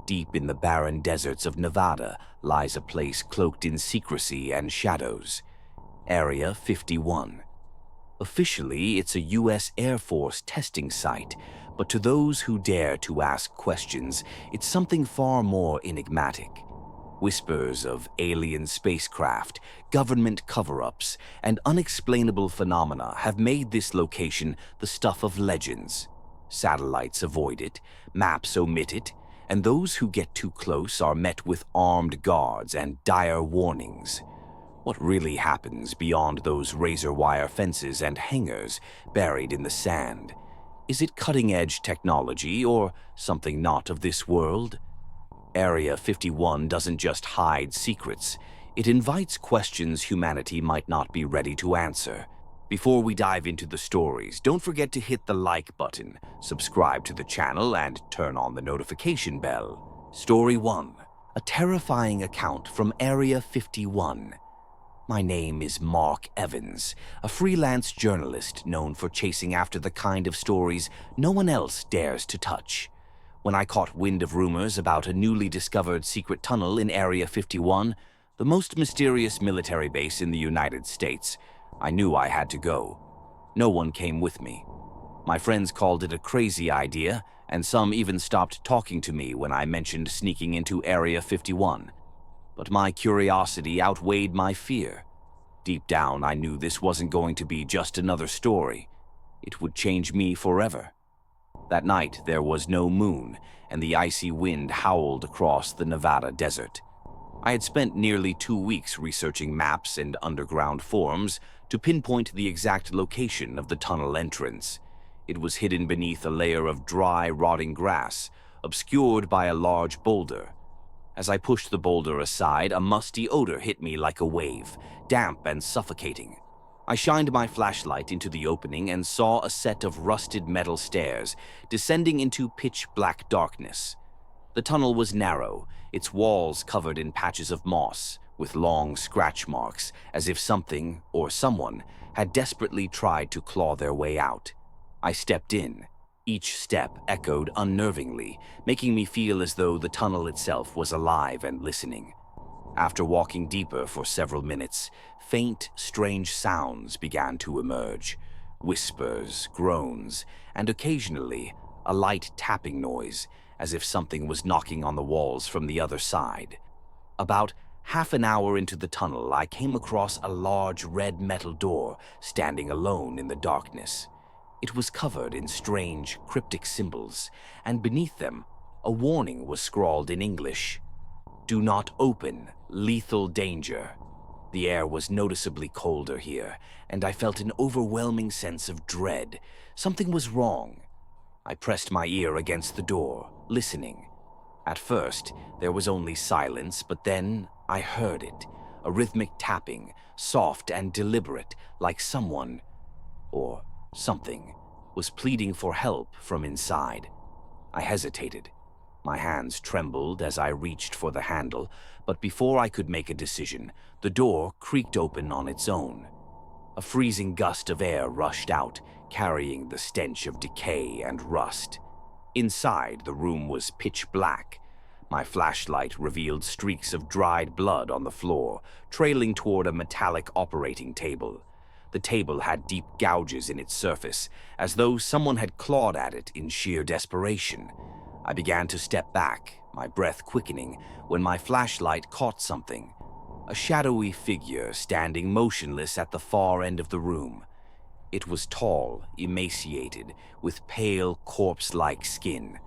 Deep in the barren deserts of Nevada lies a place cloaked in secrecy and shadows. Area 51. Officially, it's a U.S. Air Force testing site, but to those who dare to ask questions, it's something far more enigmatic. Whispers of alien spacecraft, government cover-ups, and unexplainable phenomena have made this location the stuff of legends. Satellites avoid it, maps omit it, and those who get too close are met with armed guards and dire warnings. What really happens beyond those razor wire fences and hangars buried in the sand? Is it cutting-edge technology or something not of this world? Area 51 doesn't just hide secrets, it invites questions humanity might not be ready to answer. Before we dive into the stories, don't forget to hit the like button, subscribe to the channel, and turn on the notification bell. Story 1. A terrifying account from Area 51. My name is Mark Evans, a freelance journalist known for chasing after the kind of stories no one else dares to touch. When I caught wind of rumors about a newly discovered secret tunnel in Area 51, the most mysterious military base in the United States, I knew I had to go. No one came with me. My friends called it a crazy idea, and some even stopped talking to me when I mentioned sneaking into Area 51. But my curiosity outweighed my fear. Deep down, I knew this wasn't going to be just another story. It would change me forever. That night, there was no moon, and the icy wind howled across the Nevada desert. I had spent nearly 2 weeks researching maps and underground forums to pinpoint the exact location of the tunnel entrance. It was hidden beneath a layer of dry, rotting grass, obscured by a large boulder. As I pushed the boulder aside, a musty odor hit me like a wave, damp and suffocating. I shined my flashlight into the opening and saw a set of rusted metal stairs descending into pitch-black darkness. The tunnel was narrow, its walls covered in patches of moss, with long scratch marks, as if something, or someone, had desperately tried to claw their way out. I stepped in. Each step echoed unnervingly, making me feel as though the tunnel itself was alive and listening. After walking deeper for several minutes, faint, strange sounds began to emerge. Whispers, groans, and occasionally a light tapping noise, as if something was knocking on the walls from the other side. About half an hour into the tunnel, I came across a large red metal door standing alone in the darkness. It was covered in strange, cryptic symbols, and beneath them, a warning was scrawled in English. "Do not open. Lethal danger." The air was noticeably colder here, and I felt an overwhelming sense of dread. Something was wrong. I pressed my ear against the door, listening. At first, there was only silence, but then I heard it, a rhythmic tapping, soft and deliberate, like someone, or something, was pleading for help from inside. I hesitated. My hands trembled as I reached for the handle, but before I could make a decision, the door creaked open on its own. A freezing gust of air rushed out, carrying the stench of decay and rust. Inside, the room was pitch black. My flashlight revealed streaks of dried blood on the floor, trailing toward a metallic operating table. The table had deep gouges in its surface, as though someone had clawed at it in sheer desperation. I began to step back, my breath quickening, when my flashlight caught something. A shadowy figure standing motionless at the far end of the room. It was tall, emaciated, with pale, corpse-like skin.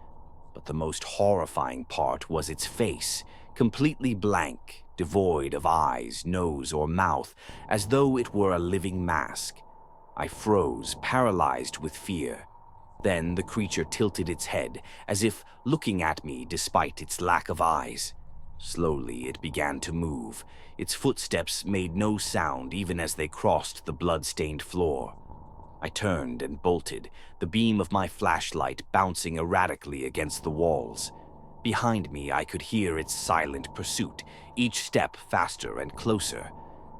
But the most horrifying part was its face, completely blank, devoid of eyes, nose, or mouth, as though it were a living mask. I froze, paralyzed with fear. Then the creature tilted its head, as if looking at me despite its lack of eyes. Slowly it began to move. Its footsteps made no sound even as they crossed the blood-stained floor. I turned and bolted, the beam of my flashlight bouncing erratically against the walls. Behind me, I could hear its silent pursuit, each step faster and closer.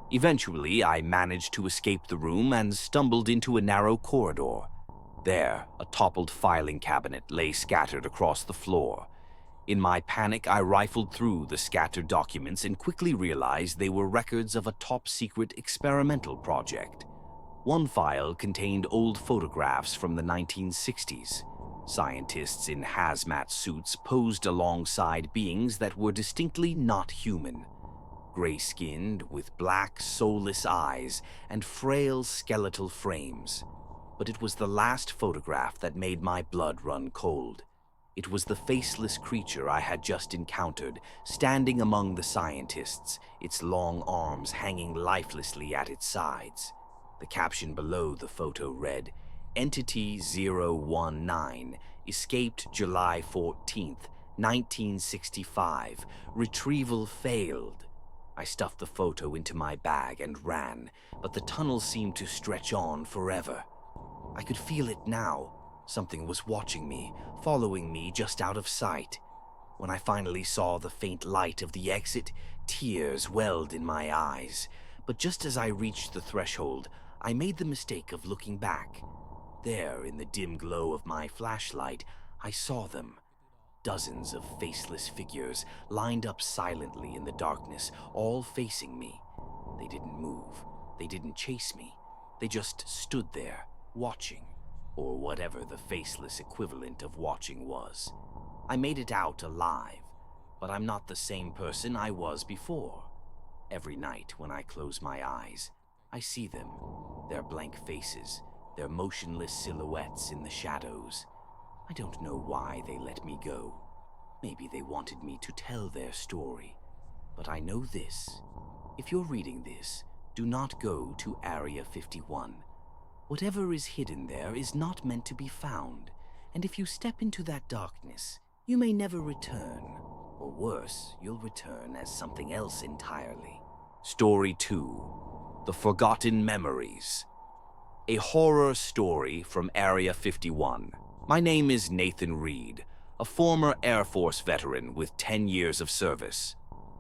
Eventually, I managed to escape the room and stumbled into a narrow corridor. There, a toppled filing cabinet lay scattered across the floor. In my panic, I rifled through the scattered documents and quickly realized they were records of a top-secret experimental project. One file contained old photographs from the 1960s. Scientists in hazmat suits posed alongside beings that were distinctly not human. Gray-skinned, with black, soulless eyes and frail skeletal frames. But it was the last photograph that made my blood run cold. It was the faceless creature I had just encountered, standing among the scientists, its long arms hanging lifelessly at its sides. The caption below the photo read, "Entity 019, escaped July 14th, 1965, retrieval failed." I stuffed the photo into my bag and ran, but the tunnel seemed to stretch on forever. I could feel it now. Something was watching me, following me just out of sight. When I finally saw the faint light of the exit, tears welled in my eyes. But just as I reached the threshold, I made the mistake of looking back. There, in the dim glow of my flashlight, I saw them. Dozens of faceless figures lined up silently in the darkness, all facing me. They didn't move. They didn't chase me. They just stood there, watching. Or whatever the faceless equivalent of watching was. I made it out alive, but I'm not the same person I was before. Every night when I close my eyes, I see them, their blank faces, their motionless silhouettes in the shadows. I don't know why they let me go. Maybe they wanted me to tell their story. But I know this. If you're reading this, do not go to Area 51. Whatever is hidden there is not meant to be found, and if you step into that darkness, you may never return. Or worse, you'll return as something else entirely. Story 2. The Forgotten Memories. A horror story from Area 51. My name is Nathan Reed, a former Air Force veteran with 10 years of service.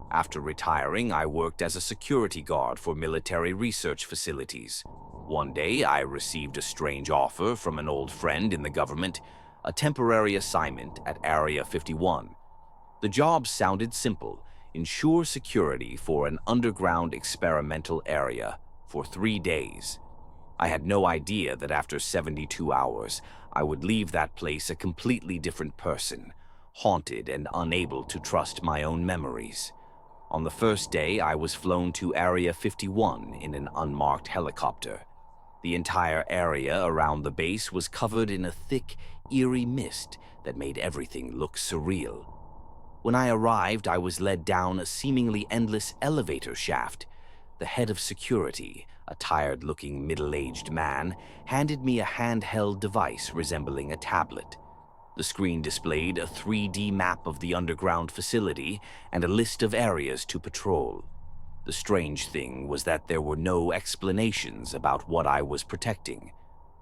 After retiring, I worked as a security guard for military research facilities. One day, I received a strange offer from an old friend in the government, a temporary assignment at Area 51. The job sounded simple: ensure security for an underground experimental area for 3 days. I had no idea that after 72 hours, I would leave that place a completely different person, haunted and unable to trust my own memories. On the first day, I was flown to Area 51 in an unmarked helicopter. The entire area around the base was covered in a thick, eerie mist that made everything look surreal. When I arrived, I was led down a seemingly endless elevator shaft. The head of security, a tired-looking middle-aged man, handed me a handheld device resembling a tablet. The screen displayed a 3D map of the underground facility and a list of areas to patrol. The strange thing was that there were no explanations about what I was protecting,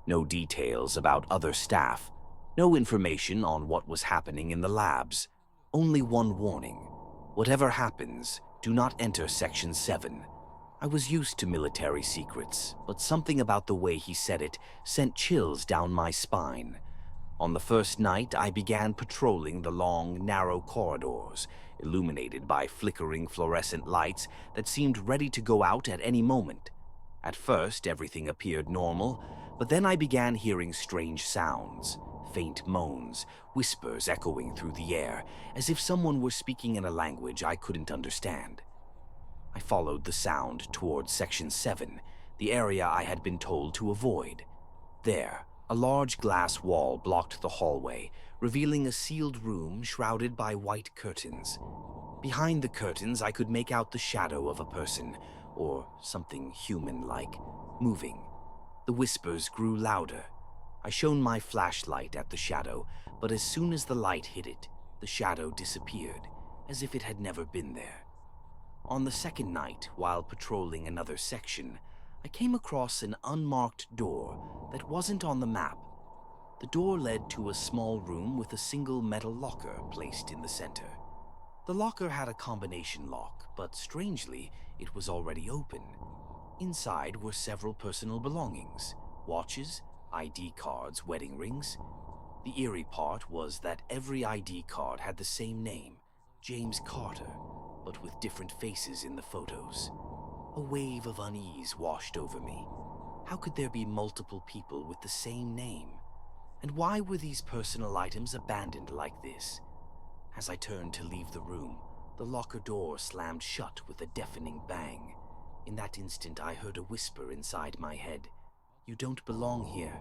no details about other staff, no information on what was happening in the labs. Only one warning: whatever happens, do not enter Section 7. I was used to military secrets, but something about the way he said it sent chills down my spine. On the first night, I began patrolling the long, narrow corridors, illuminated by flickering fluorescent lights that seemed ready to go out at any moment. At first, everything appeared normal, but then I began hearing strange sounds, faint moans, whispers echoing through the air, as if someone were speaking in a language I couldn't understand. I followed the sound towards Section 7, the area I had been told to avoid. There, a large glass wall blocked the hallway, revealing a sealed room shrouded by white curtains. Behind the curtains, I could make out the shadow of a person, or something human-like, moving. The whispers grew louder. I shone my flashlight at the shadow, but as soon as the light hit it, the shadow disappeared, as if it had never been there. On the second night, while patrolling another section, I came across an unmarked door that wasn't on the map. The door led to a small room with a single metal locker placed in the center. The locker had a combination lock, but strangely, it was already open. Inside were several personal belongings: watches, ID cards, wedding rings. The eerie part was that every ID card had the same name, James Carter, but with different faces in the photos. A wave of unease washed over me. How could there be multiple people with the same name? And why were these personal items abandoned like this? As I turned to leave the room, the locker door slammed shut with a deafening bang. In that instant, I heard a whisper inside my head. "You don't belong here."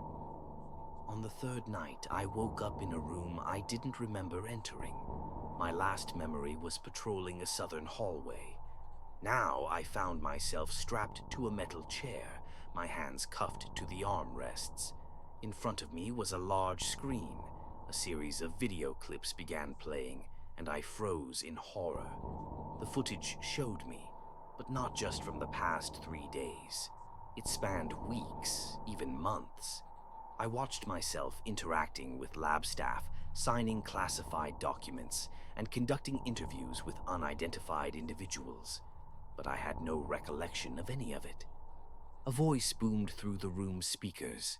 On the third night, I woke up in a room I didn't remember entering. My last memory was patrolling a southern hallway. Now I found myself strapped to a metal chair, my hands cuffed to the armrests. In front of me was a large screen. A series of video clips began playing, and I froze in horror. The footage showed me, but not just from the past 3 days. It spanned weeks, even months. I watched myself interacting with lab staff, signing classified documents, and conducting interviews with unidentified individuals. But I had no recollection of any of it. A voice boomed through the room's speakers.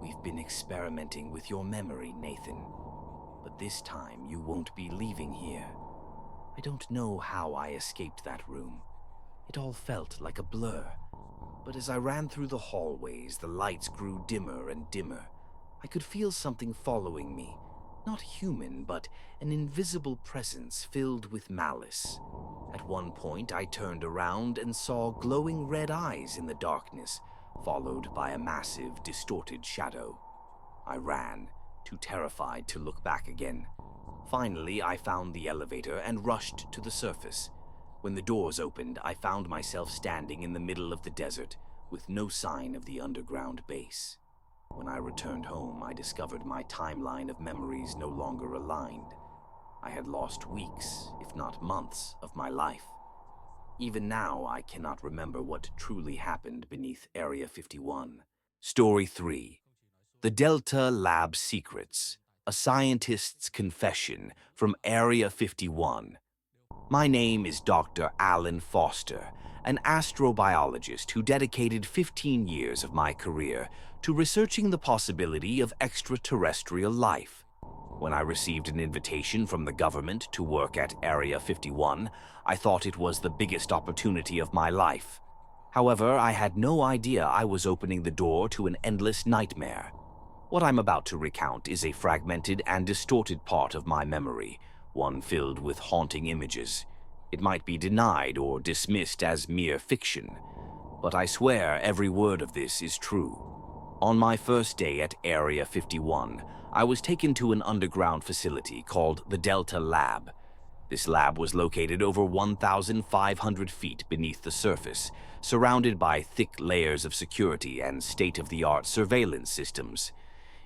"We've been experimenting with your memory, Nathan. But this time you won't be leaving here." I don't know how I escaped that room. It all felt like a blur. But as I ran through the hallways, the lights grew dimmer and dimmer. I could feel something following me. Not human, but an invisible presence filled with malice. At one point, I turned around and saw glowing red eyes in the darkness, followed by a massive, distorted shadow. I ran, too terrified to look back again. Finally, I found the elevator and rushed to the surface. When the doors opened, I found myself standing in the middle of the desert, with no sign of the underground base. When I returned home, I discovered my timeline of memories no longer aligned. I had lost weeks, if not months, of my life. Even now, I cannot remember what truly happened beneath Area 51. Story 3. The Delta Lab Secrets. A Scientist's Confession from Area 51. My name is Dr. Alan Foster, an astrobiologist who dedicated 15 years of my career to researching the possibility of extraterrestrial life. When I received an invitation from the government to work at Area 51, I thought it was the biggest opportunity of my life. However, I had no idea I was opening the door to an endless nightmare. What I'm about to recount is a fragmented and distorted part of my memory, one filled with haunting images. It might be denied or dismissed as mere fiction, but I swear every word of this is true. On my first day at Area 51, I was taken to an underground facility called the Delta Lab. This lab was located over 1,500 feet beneath the surface, surrounded by thick layers of security and state-of-the-art surveillance systems.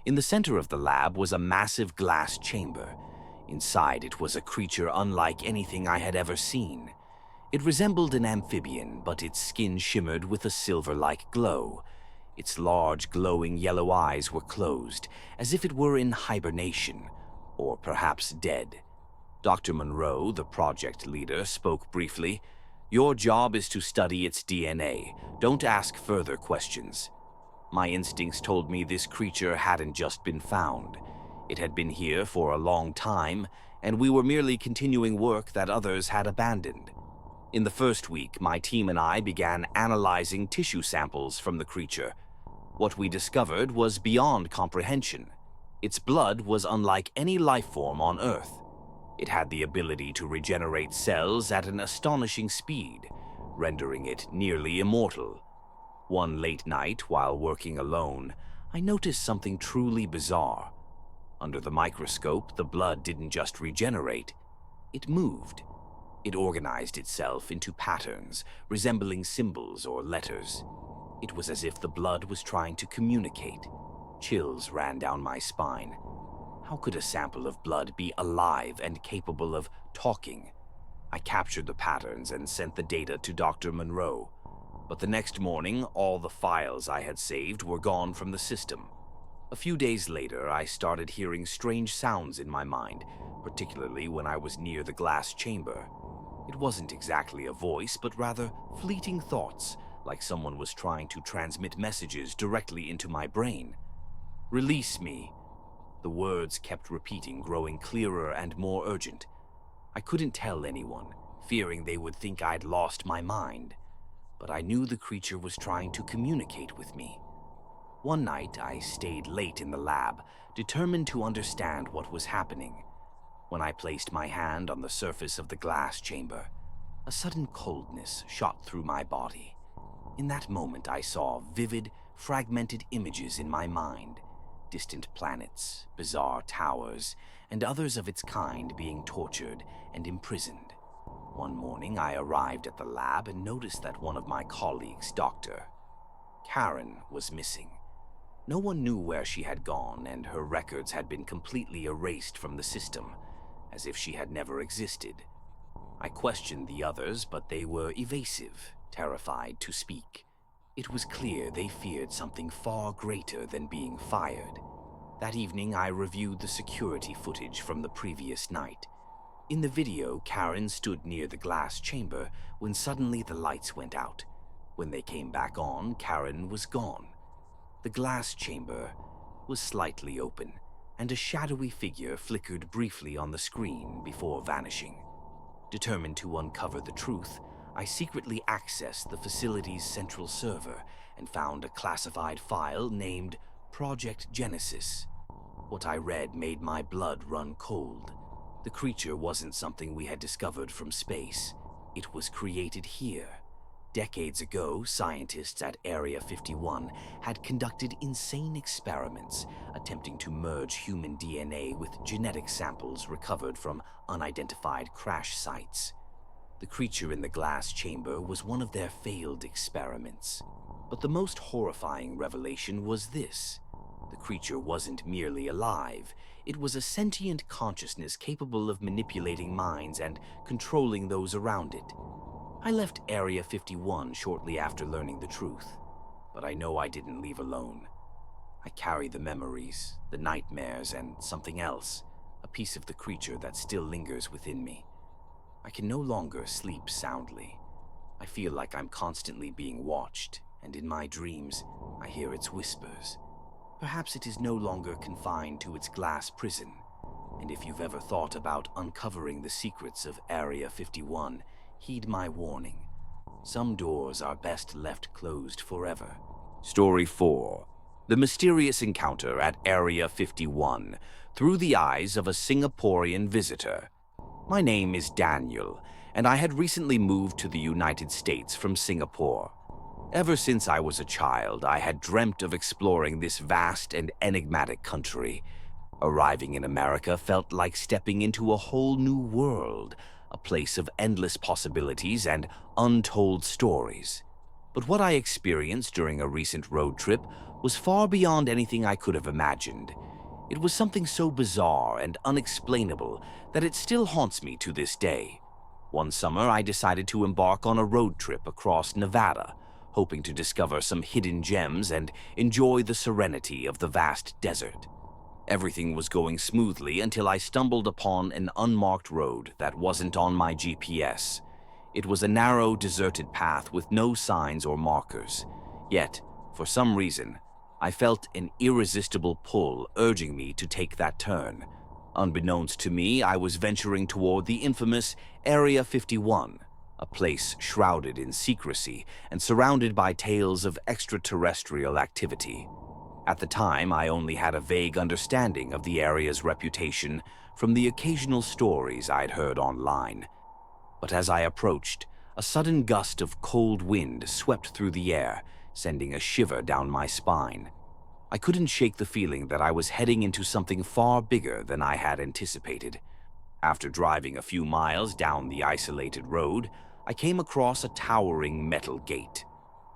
In the center of the lab was a massive glass chamber. Inside it was a creature unlike anything I had ever seen. It resembled an amphibian, but its skin shimmered with a silver-like glow. Its large, glowing yellow eyes were closed, as if it were in hibernation, or perhaps dead. Dr. Monroe, the project leader, spoke briefly. "Your job is to study its DNA. Don't ask further questions." My instincts told me this creature hadn't just been found. It had been here for a long time, and we were merely continuing work that others had abandoned. In the first week, my team and I began analyzing tissue samples from the creature. What we discovered was beyond comprehension. Its blood was unlike any life form on Earth. It had the ability to regenerate cells at an astonishing speed, rendering it nearly immortal. One late night, while working alone, I noticed something truly bizarre. Under the microscope, the blood didn't just regenerate, it moved. It organized itself into patterns, resembling symbols or letters. It was as if the blood was trying to communicate. Chills ran down my spine. How could a sample of blood be alive and capable of talking? I captured the patterns and sent the data to Dr. Monroe. But the next morning, all the files I had saved were gone from the system. A few days later, I started hearing strange sounds in my mind, particularly when I was near the glass chamber. It wasn't exactly a voice, but rather fleeting thoughts, like someone was trying to transmit messages directly into my brain. "Release me." The words kept repeating, growing clearer and more urgent. I couldn't tell anyone, fearing they would think I'd lost my mind. But I knew the creature was trying to communicate with me. One night, I stayed late in the lab, determined to understand what was happening. When I placed my hand on the surface of the glass chamber, a sudden coldness shot through my body. In that moment, I saw vivid, fragmented images in my mind, distant planets, bizarre towers, and others of its kind being tortured and imprisoned. One morning, I arrived at the lab and noticed that one of my colleagues, Dr. Karen, was missing. No one knew where she had gone, and her records had been completely erased from the system, as if she had never existed. I questioned the others, but they were evasive, terrified to speak. It was clear they feared something far greater than being fired. That evening, I reviewed the security footage from the previous night. In the video, Karen stood near the glass chamber when suddenly the lights went out. When they came back on, Karen was gone. The glass chamber was slightly open, and a shadowy figure flickered briefly on the screen before vanishing. Determined to uncover the truth, I secretly accessed the facility's central server and found a classified file named Project Genesis. What I read made my blood run cold. The creature wasn't something we had discovered from space. It was created here. Decades ago, scientists at Area 51 had conducted insane experiments, attempting to merge human DNA with genetic samples recovered from unidentified crash sites. The creature in the glass chamber was one of their failed experiments. But the most horrifying revelation was this. The creature wasn't merely alive. It was a sentient consciousness capable of manipulating minds and controlling those around it. I left Area 51 shortly after learning the truth, but I know I didn't leave alone. I carry the memories, the nightmares, and something else, a piece of the creature that still lingers within me. I can no longer sleep soundly. I feel like I'm constantly being watched, and in my dreams, I hear its whispers. Perhaps it is no longer confined to its glass prison, and if you've ever thought about uncovering the secrets of Area 51, heed my warning. Some doors are best left closed forever. Story 4. The mysterious encounter at Area 51 through the eyes of a Singaporean visitor. My name is Daniel, and I had recently moved to the United States from Singapore. Ever since I was a child, I had dreamt of exploring this vast and enigmatic country. Arriving in America felt like stepping into a whole new world, a place of endless possibilities and untold stories. But what I experienced during a recent road trip was far beyond anything I could have imagined. It was something so bizarre and unexplainable that it still haunts me to this day. One summer, I decided to embark on a road trip across Nevada, hoping to discover some hidden gems and enjoy the serenity of the vast desert. Everything was going smoothly until I stumbled upon an unmarked road that wasn't on my GPS. It was a narrow, deserted path with no signs or markers. Yet, for some reason, I felt an irresistible pull urging me to take that turn. Unbeknownst to me, I was venturing toward the infamous Area 51, a place shrouded in secrecy and surrounded by tales of extraterrestrial activity. At the time, I only had a vague understanding of the area's reputation from the occasional stories I'd heard online. But as I approached, a sudden gust of cold wind swept through the air, sending a shiver down my spine. I couldn't shake the feeling that I was heading into something far bigger than I had anticipated. After driving a few miles down the isolated road, I came across a towering metal gate.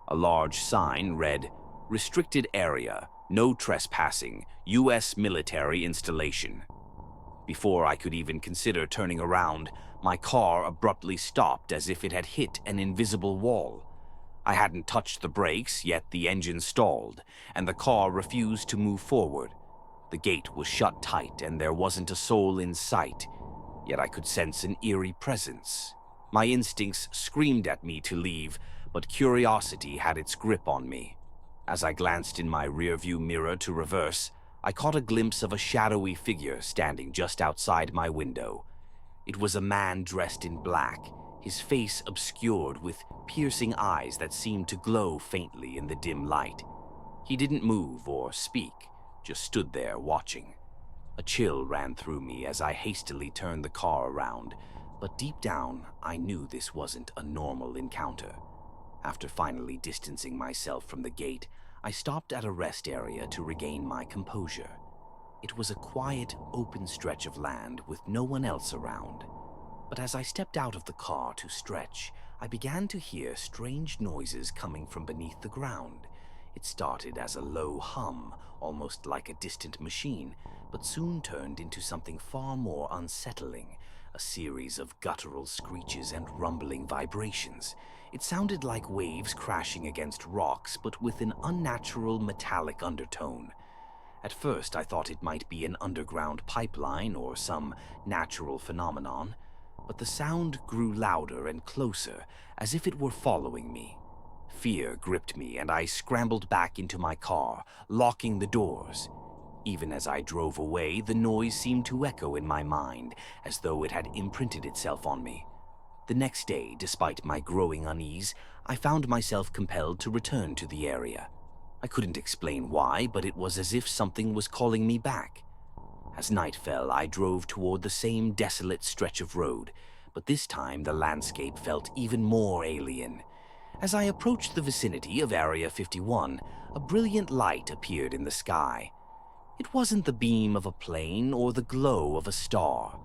A large sign read, "Restricted Area, No Trespassing, U.S. Military Installation." Before I could even consider turning around, my car abruptly stopped as if it had hit an invisible wall. I hadn't touched the brakes, yet the engine stalled, and the car refused to move forward. The gate was shut tight, and there wasn't a soul in sight, yet I could sense an eerie presence. My instincts screamed at me to leave, but curiosity had its grip on me. As I glanced in my rearview mirror to reverse, I caught a glimpse of a shadowy figure standing just outside my window. It was a man dressed in black, his face obscured with piercing eyes that seemed to glow faintly in the dim light. He didn't move or speak, just stood there watching. A chill ran through me as I hastily turned the car around, but deep down, I knew this wasn't a normal encounter. After finally distancing myself from the gate, I stopped at a rest area to regain my composure. It was a quiet, open stretch of land with no one else around. But as I stepped out of the car to stretch, I began to hear strange noises coming from beneath the ground. It started as a low hum, almost like a distant machine, but soon turned into something far more unsettling, a series of guttural screeches and rumbling vibrations. It sounded like waves crashing against rocks, but with an unnatural metallic undertone. At first, I thought it might be an underground pipeline or some natural phenomenon, but the sound grew louder and closer, as if it were following me. Fear gripped me, and I scrambled back into my car, locking the doors. Even as I drove away, the noise seemed to echo in my mind, as though it had imprinted itself on me. The next day, despite my growing unease, I found myself compelled to return to the area. I couldn't explain why, but it was as if something was calling me back. As night fell, I drove toward the same desolate stretch of road, but this time the landscape felt even more alien. As I approached the vicinity of Area 51, a brilliant light appeared in the sky. It wasn't the beam of a plane or the glow of a star.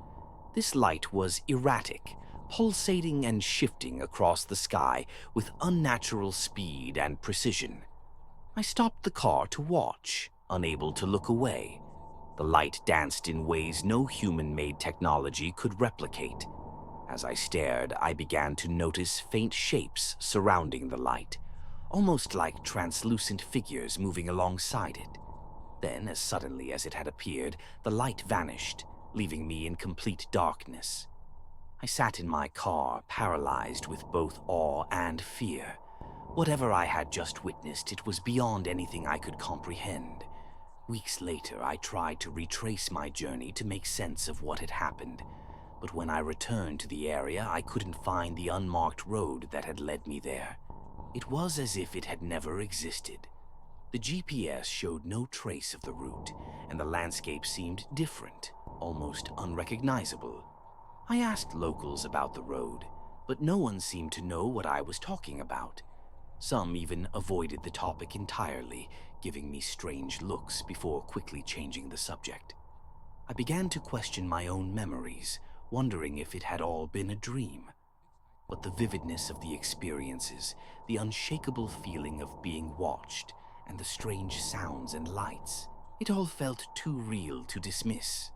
This light was erratic, pulsating and shifting across the sky with unnatural speed and precision. I stopped the car to watch, unable to look away. The light danced in ways no human-made technology could replicate. As I stared, I began to notice faint shapes surrounding the light, almost like translucent figures moving alongside it. Then, as suddenly as it had appeared, the light vanished, leaving me in complete darkness. I sat in my car, paralyzed with both awe and fear. Whatever I had just witnessed, it was beyond anything I could comprehend. Weeks later, I tried to retrace my journey to make sense of what had happened. But when I returned to the area, I couldn't find the unmarked road that had led me there. It was as if it had never existed. The GPS showed no trace of the route, and the landscape seemed different, almost unrecognizable. I asked locals about the road, but no one seemed to know what I was talking about. Some even avoided the topic entirely, giving me strange looks before quickly changing the subject. I began to question my own memories, wondering if it had all been a dream. But the vividness of the experiences, the unshakable feeling of being watched, and the strange sounds and lights, it all felt too real to dismiss.